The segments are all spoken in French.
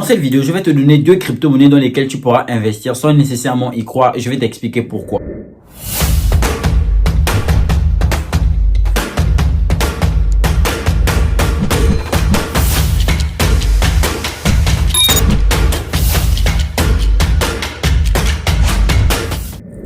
cette vidéo, je vais te donner 2 crypto-monnaies dans lesquelles tu pourras investir sans nécessairement y croire et je vais t'expliquer pourquoi.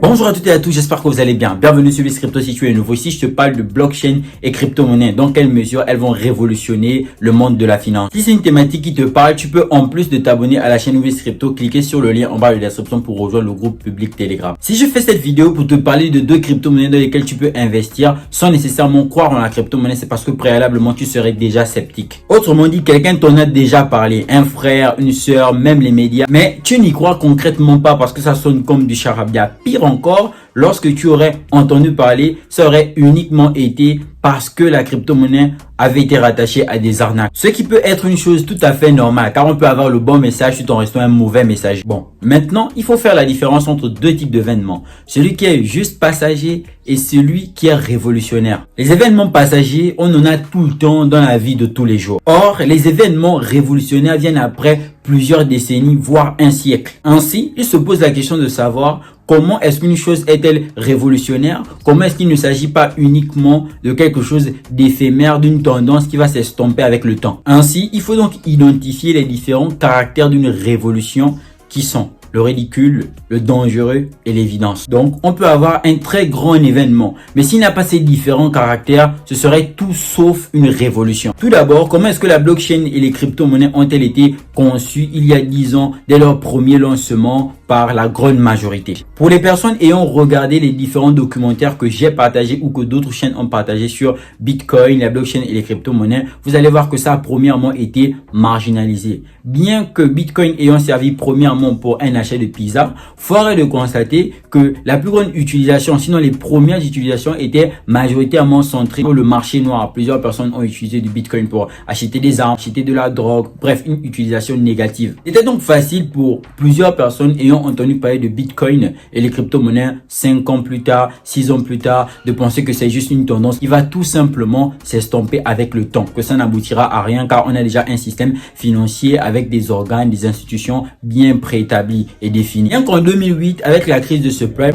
Bonjour à toutes et à tous, j'espère que vous allez bien. Bienvenue sur Crypto. Si tu es nouveau ici, je te parle de blockchain et crypto-monnaie. Dans quelle mesure elles vont révolutionner le monde de la finance. Si c'est une thématique qui te parle, tu peux en plus de t'abonner à la chaîne Crypto, cliquer sur le lien en bas de la description pour rejoindre le groupe public Telegram. Si je fais cette vidéo pour te parler de 2 crypto-monnaies dans lesquelles tu peux investir sans nécessairement croire en la crypto-monnaie, c'est parce que préalablement tu serais déjà sceptique. Autrement dit, quelqu'un t'en a déjà parlé, un frère, une sœur, même les médias, mais tu n'y crois concrètement pas parce que ça sonne comme du charabia. Pire encore, lorsque tu aurais entendu parler, ça aurait uniquement été parce que la crypto-monnaie avait été rattachée à des arnaques. Ce qui peut être une chose tout à fait normale, car on peut avoir le bon message tout en restant un mauvais message. Bon, maintenant, il faut faire la différence entre 2 types d'événements. Celui qui est juste passager et celui qui est révolutionnaire. Les événements passagers, on en a tout le temps dans la vie de tous les jours. Or, les événements révolutionnaires viennent après plusieurs décennies, voire un siècle. Ainsi, il se pose la question de savoir comment est-ce qu'une chose est-elle révolutionnaire? Comment est-ce qu'il ne s'agit pas uniquement de quelque chose d'éphémère, d'une tendance qui va s'estomper avec le temps? Ainsi, il faut donc identifier les différents caractères d'une révolution qui sont le ridicule, le dangereux et l'évidence. Donc, on peut avoir un très grand événement, mais s'il n'a pas ces différents caractères, ce serait tout sauf une révolution. Tout d'abord, comment est-ce que la blockchain et les crypto-monnaies ont-elles été conçues il y a 10 ans dès leur premier lancement par la grande majorité? Pour les personnes ayant regardé les différents documentaires que j'ai partagés ou que d'autres chaînes ont partagés sur Bitcoin, la blockchain et les crypto-monnaies, vous allez voir que ça a premièrement été marginalisé. Bien que Bitcoin ayant servi premièrement pour un achat de pizza, fort est de constater que la plus grande utilisation, sinon les premières utilisations, étaient majoritairement centrées sur le marché noir. Plusieurs personnes ont utilisé du Bitcoin pour acheter des armes, acheter de la drogue, bref, une utilisation négative. C'était donc facile pour plusieurs personnes ayant entendu parler de Bitcoin et les crypto-monnaies 5 ans plus tard, 6 ans plus tard, de penser que c'est juste une tendance qui va tout simplement s'estomper avec le temps, que ça n'aboutira à rien car on a déjà un système financier avec des organes, des institutions bien préétablies et définies. Bien qu'en 2008, avec la crise de subprime,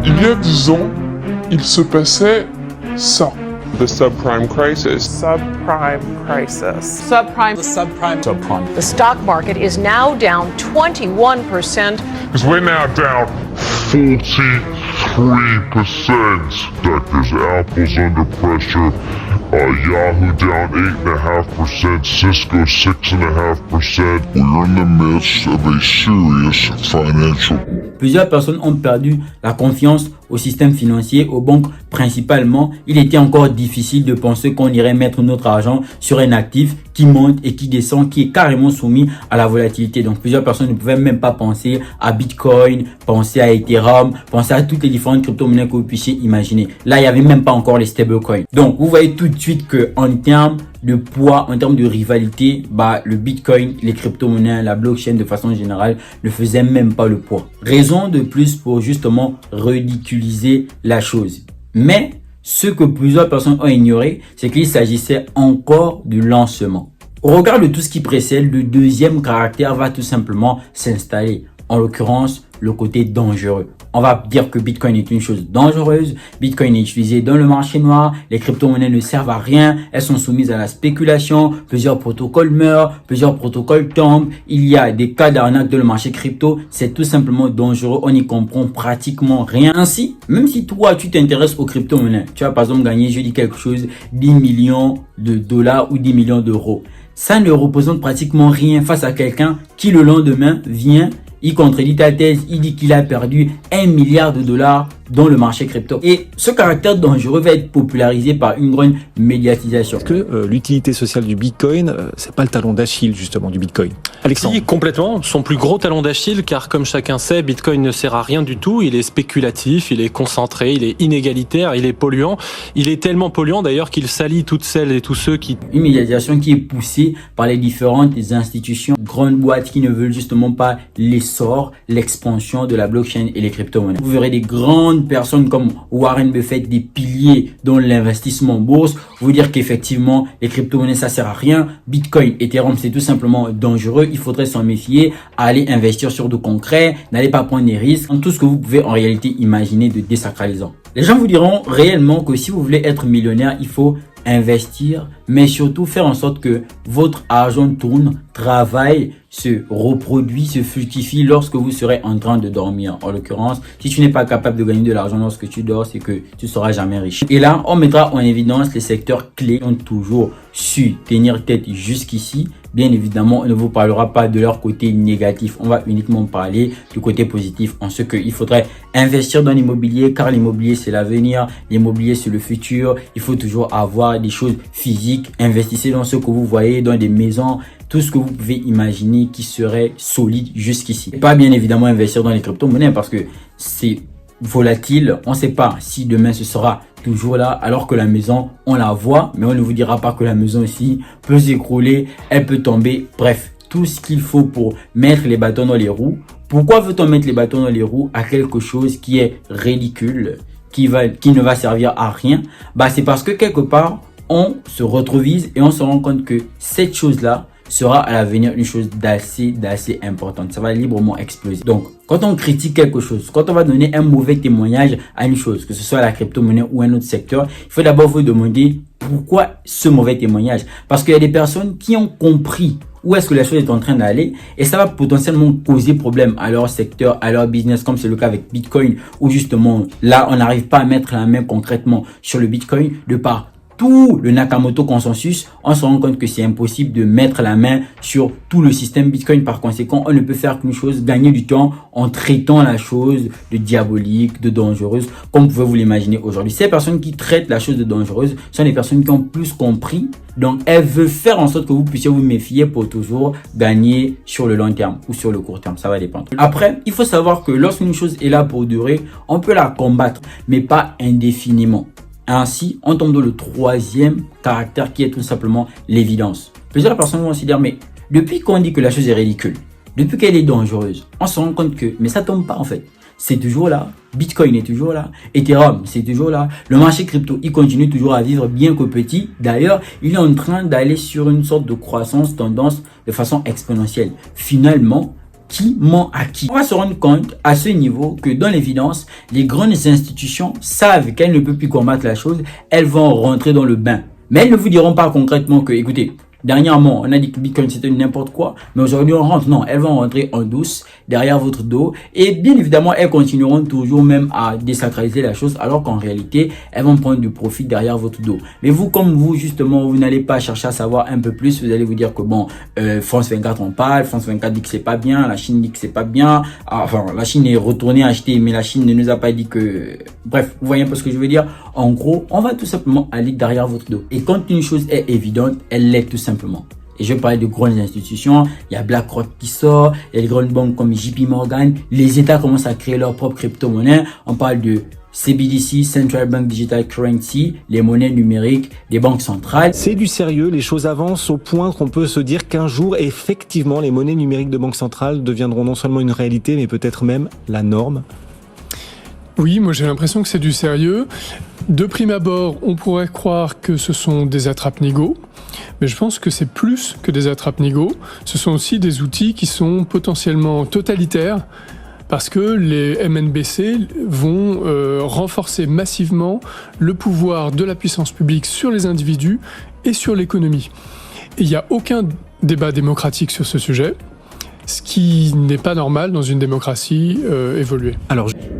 il y a 10 ans, il se passait ça. The subprime crisis. Subprime crisis. Subprime. The subprime. Subprime. The stock market is now down 21%. Because we're now down 43%. There's Apple's under pressure. Yahoo down 8.5%. Cisco 6.5%. We're in the midst of a serious financial. Plusieurs personnes ont perdu la confiance au système financier, aux banques principalement. Il était encore difficile de penser qu'on irait mettre notre argent sur un actif qui monte et qui descend, qui est carrément soumis à la volatilité. Donc plusieurs personnes ne pouvaient même pas penser à Bitcoin, penser à Ethereum, penser à toutes les différentes crypto-monnaies que vous puissiez imaginer. Là, il n'y avait même pas encore les stablecoins. Donc vous voyez tout de suite que en termes de poids, en termes de rivalité, le Bitcoin, les crypto-monnaies, la blockchain de façon générale ne faisaient même pas le poids. Raison de plus pour justement ridiculiser la chose. Mais ce que plusieurs personnes ont ignoré, c'est qu'il s'agissait encore du lancement. Au regard de tout ce qui précède, le deuxième caractère va tout simplement s'installer. En l'occurrence, le côté dangereux. On va dire que Bitcoin est une chose dangereuse. Bitcoin est utilisé dans le marché noir. Les crypto-monnaies ne servent à rien. Elles sont soumises à la spéculation. Plusieurs protocoles meurent. Plusieurs protocoles tombent. Il y a des cas d'arnaque dans le marché crypto. C'est tout simplement dangereux. On n'y comprend pratiquement rien. Ainsi, même si toi, tu t'intéresses aux crypto-monnaies, tu vas par exemple gagner, je dis quelque chose, 10 millions de dollars ou 10 millions d'euros. Ça ne représente pratiquement rien face à quelqu'un qui le lendemain vient, il contredit ta thèse, il dit qu'il a perdu 1 milliard de dollars dans le marché crypto. Et ce caractère dangereux va être popularisé par une grande médiatisation. Est-ce que l'utilité sociale du Bitcoin, c'est pas le talon d'Achille justement du Bitcoin? Alexandre. Si, complètement. Son plus gros talon d'Achille, car comme chacun sait, Bitcoin ne sert à rien du tout. Il est spéculatif, il est concentré, il est inégalitaire, il est polluant. Il est tellement polluant d'ailleurs qu'il salit toutes celles et tous ceux qui... Une médiatisation qui est poussée par les différentes institutions, grandes boîtes qui ne veulent justement pas l'essor, l'expansion de la blockchain et les crypto-monnaies. Vous verrez des grandes de personnes comme Warren Buffett, des piliers dans l'investissement en bourse, vous dire qu'effectivement, les crypto-monnaies, ça sert à rien. Bitcoin, Ethereum, c'est tout simplement dangereux. Il faudrait s'en méfier, aller investir sur du concret, n'allez pas prendre des risques. Tout ce que vous pouvez en réalité imaginer de désacralisant. Les gens vous diront réellement que si vous voulez être millionnaire, il faut investir, mais surtout faire en sorte que votre argent tourne, travaille, se reproduit, se fructifie lorsque vous serez en train de dormir. En l'occurrence, si tu n'es pas capable de gagner de l'argent lorsque tu dors, c'est que tu ne seras jamais riche. Et là, on mettra en évidence les secteurs clés qui ont toujours su tenir tête jusqu'ici. Bien évidemment, on ne vous parlera pas de leur côté négatif. On va uniquement parler du côté positif en ce qu'il faudrait investir dans l'immobilier car l'immobilier c'est l'avenir, l'immobilier c'est le futur. Il faut toujours avoir des choses physiques. Investissez dans ce que vous voyez, dans des maisons, tout ce que vous pouvez imaginer qui serait solide jusqu'ici. Et pas bien évidemment investir dans les crypto-monnaies parce que c'est volatile. On ne sait pas si demain ce sera toujours là, alors que la maison, on la voit, mais on ne vous dira pas que la maison aussi peut s'écrouler, elle peut tomber. Bref, tout ce qu'il faut pour mettre les bâtons dans les roues. Pourquoi veut-on mettre les bâtons dans les roues à quelque chose qui est ridicule, qui ne va servir à rien? C'est parce que quelque part, on se retrouve et on se rend compte que cette chose-là sera à l'avenir une chose d'assez importante. Ça va librement exploser. Donc, quand on critique quelque chose, quand on va donner un mauvais témoignage à une chose, que ce soit la crypto-monnaie ou un autre secteur, il faut d'abord vous demander pourquoi ce mauvais témoignage. Parce qu'il y a des personnes qui ont compris où est-ce que la chose est en train d'aller et ça va potentiellement causer problème à leur secteur, à leur business, comme c'est le cas avec Bitcoin, où justement là, on n'arrive pas à mettre la main concrètement sur le Bitcoin de par tout le Nakamoto consensus. On se rend compte que c'est impossible de mettre la main sur tout le système Bitcoin. Par conséquent, on ne peut faire qu'une chose, gagner du temps en traitant la chose de diabolique, de dangereuse, comme vous pouvez vous l'imaginer aujourd'hui. Ces personnes qui traitent la chose de dangereuse sont des personnes qui ont plus compris. Donc, elles veulent faire en sorte que vous puissiez vous méfier pour toujours gagner sur le long terme ou sur le court terme. Ça va dépendre. Après, il faut savoir que lorsqu'une chose est là pour durer, on peut la combattre, mais pas indéfiniment. Ainsi, on tombe dans le troisième caractère qui est tout simplement l'évidence. Plusieurs personnes vont se dire, mais depuis qu'on dit que la chose est ridicule, depuis qu'elle est dangereuse, on se rend compte que, mais ça tombe pas en fait. C'est toujours là, Bitcoin est toujours là, Ethereum c'est toujours là, le marché crypto il continue toujours à vivre bien que petit. D'ailleurs, il est en train d'aller sur une sorte de croissance tendance de façon exponentielle. Finalement, qui ment à qui? On va se rendre compte à ce niveau que dans l'évidence, les grandes institutions savent qu'elles ne peuvent plus combattre la chose, elles vont rentrer dans le bain. Mais elles ne vous diront pas concrètement que, écoutez, dernièrement, on a dit que Bitcoin c'était n'importe quoi, mais aujourd'hui on rentre. Non, elles vont rentrer en douce derrière votre dos et bien évidemment elles continueront toujours même à désacraliser la chose alors qu'en réalité elles vont prendre du profit derrière votre dos. Mais vous, comme vous justement, vous n'allez pas chercher à savoir un peu plus, vous allez vous dire que bon, France 24 en parle, France 24 dit que c'est pas bien, la Chine dit que c'est pas bien, enfin la Chine est retournée acheter, mais la Chine ne nous a pas dit que... Bref, vous voyez un peu ce que je veux dire. En gros, on va tout simplement aller derrière votre dos. Et quand une chose est évidente, elle l'est tout simplement. Et je parle de grandes institutions, il y a BlackRock qui sort, il y a des grandes banques comme JP Morgan, les États commencent à créer leur propre crypto-monnaie. On parle de CBDC, Central Bank Digital Currency, les monnaies numériques des banques centrales. C'est du sérieux, les choses avancent au point qu'on peut se dire qu'un jour, effectivement, les monnaies numériques de banques centrales deviendront non seulement une réalité, mais peut-être même la norme. Oui, moi j'ai l'impression que c'est du sérieux. De prime abord, on pourrait croire que ce sont des attrape-nigauds, mais je pense que c'est plus que des attrape-nigauds. Ce sont aussi des outils qui sont potentiellement totalitaires, parce que les MNBC vont renforcer massivement le pouvoir de la puissance publique sur les individus et sur l'économie. Il n'y a aucun débat démocratique sur ce sujet, ce qui n'est pas normal dans une démocratie évoluée.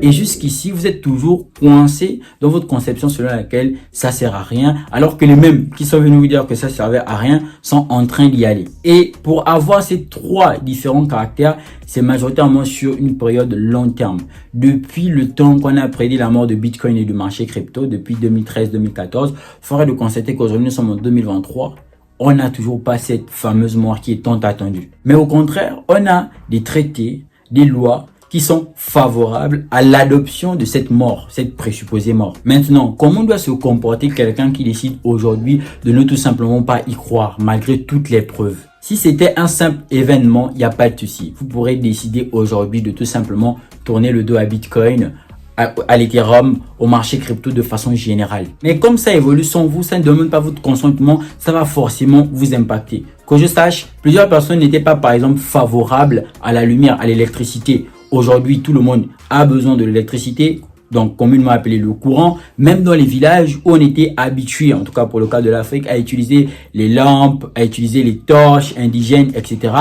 Et jusqu'ici, vous êtes toujours coincé dans votre conception selon laquelle ça sert à rien, alors que les mêmes qui sont venus vous dire que ça servait à rien sont en train d'y aller. Et pour avoir ces trois différents caractères, c'est majoritairement sur une période long terme. Depuis le temps qu'on a prédit la mort de Bitcoin et du marché crypto, depuis 2013-2014, il faudrait de constater qu'aujourd'hui nous sommes en 2023. On n'a toujours pas cette fameuse mort qui est tant attendue. Mais au contraire, on a des traités, des lois qui sont favorables à l'adoption de cette mort, cette présupposée mort. Maintenant, comment doit se comporter quelqu'un qui décide aujourd'hui de ne tout simplement pas y croire, malgré toutes les preuves? Si c'était un simple événement, il n'y a pas de souci. Vous pourrez décider aujourd'hui de tout simplement tourner le dos à Bitcoin, à l'Ethereum, au marché crypto de façon générale. Mais comme ça évolue sans vous, ça ne demande pas votre consentement, ça va forcément vous impacter. Que je sache, plusieurs personnes n'étaient pas par exemple favorables à la lumière, à l'électricité. Aujourd'hui, tout le monde a besoin de l'électricité, donc communément appelé le courant, même dans les villages où on était habitué, en tout cas pour le cas de l'Afrique, à utiliser les lampes, à utiliser les torches indigènes, etc.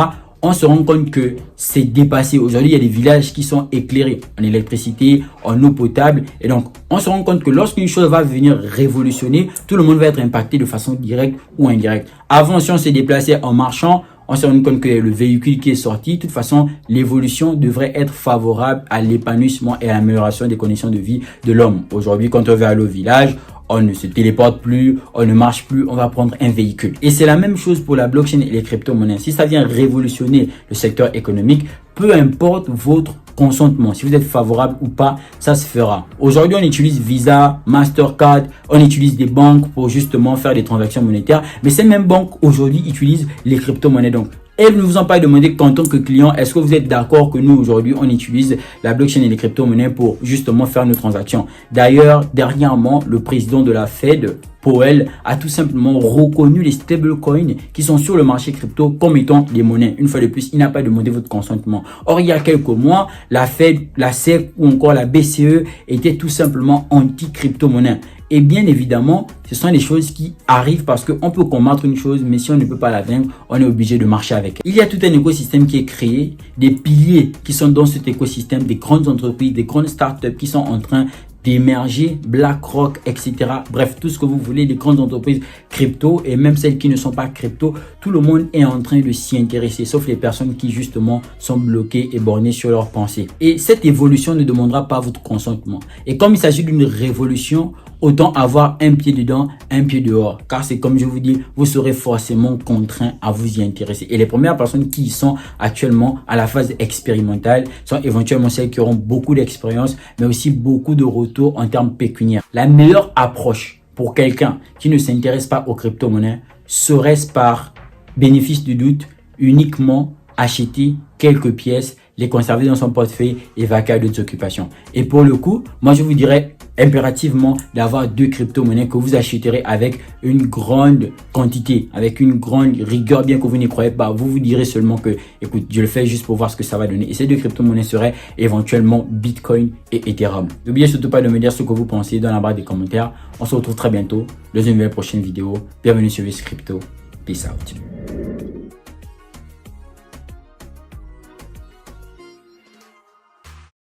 On se rend compte que c'est dépassé. Aujourd'hui, il y a des villages qui sont éclairés en électricité, en eau potable. Et donc, on se rend compte que lorsqu'une chose va venir révolutionner, tout le monde va être impacté de façon directe ou indirecte. Avant, si on s'est déplacé en marchant, on s'est rendu compte que le véhicule qui est sorti, de toute façon, l'évolution devrait être favorable à l'épanouissement et à l'amélioration des conditions de vie de l'homme. Aujourd'hui, quand on va aller au village, on ne se téléporte plus, on ne marche plus, on va prendre un véhicule. Et c'est la même chose pour la blockchain et les crypto-monnaies. Si ça vient révolutionner le secteur économique, peu importe votre consentement, si vous êtes favorable ou pas, ça se fera. Aujourd'hui, on utilise Visa, Mastercard, on utilise des banques pour justement faire des transactions monétaires. Mais ces mêmes banques aujourd'hui utilisent les crypto-monnaies. Donc, elles ne vous ont pas demandé qu'en tant que client, est-ce que vous êtes d'accord que nous, aujourd'hui, on utilise la blockchain et les crypto-monnaies pour justement faire nos transactions. D'ailleurs, dernièrement, le président de la Fed, Powell, a tout simplement reconnu les stablecoins qui sont sur le marché crypto comme étant des monnaies. Une fois de plus, il n'a pas demandé votre consentement. Or, il y a quelques mois, la Fed, la SEC ou encore la BCE étaient tout simplement anti-crypto-monnaie. Et bien évidemment, ce sont des choses qui arrivent parce qu'on peut combattre une chose, mais si on ne peut pas la vaincre, on est obligé de marcher avec elle. Il y a tout un écosystème qui est créé, des piliers qui sont dans cet écosystème, des grandes entreprises, des grandes startups qui sont en train d'émerger, BlackRock, etc. Bref, tout ce que vous voulez, les grandes entreprises crypto et même celles qui ne sont pas crypto, tout le monde est en train de s'y intéresser, sauf les personnes qui justement sont bloquées et bornées sur leurs pensées. Et cette évolution ne demandera pas votre consentement. Et comme il s'agit d'une révolution, autant avoir un pied dedans, un pied dehors. Car c'est comme je vous dis, vous serez forcément contraint à vous y intéresser. Et les premières personnes qui y sont actuellement à la phase expérimentale sont éventuellement celles qui auront beaucoup d'expérience, mais aussi beaucoup de retours en termes pécuniaires. La meilleure approche pour quelqu'un qui ne s'intéresse pas aux crypto-monnaies serait par bénéfice du doute uniquement acheter quelques pièces, les conserver dans son portefeuille et vaquer à d'autres occupations. Et pour le coup, moi je vous dirais impérativement d'avoir 2 crypto-monnaies que vous achèterez avec une grande quantité, avec une grande rigueur, bien que vous n'y croyez pas. Vous vous direz seulement que, écoute, je le fais juste pour voir ce que ça va donner. Et ces 2 crypto-monnaies seraient éventuellement Bitcoin et Ethereum. N'oubliez surtout pas de me dire ce que vous pensez dans la barre des commentaires. On se retrouve très bientôt dans une nouvelle prochaine vidéo. Bienvenue sur Crypto. Peace out.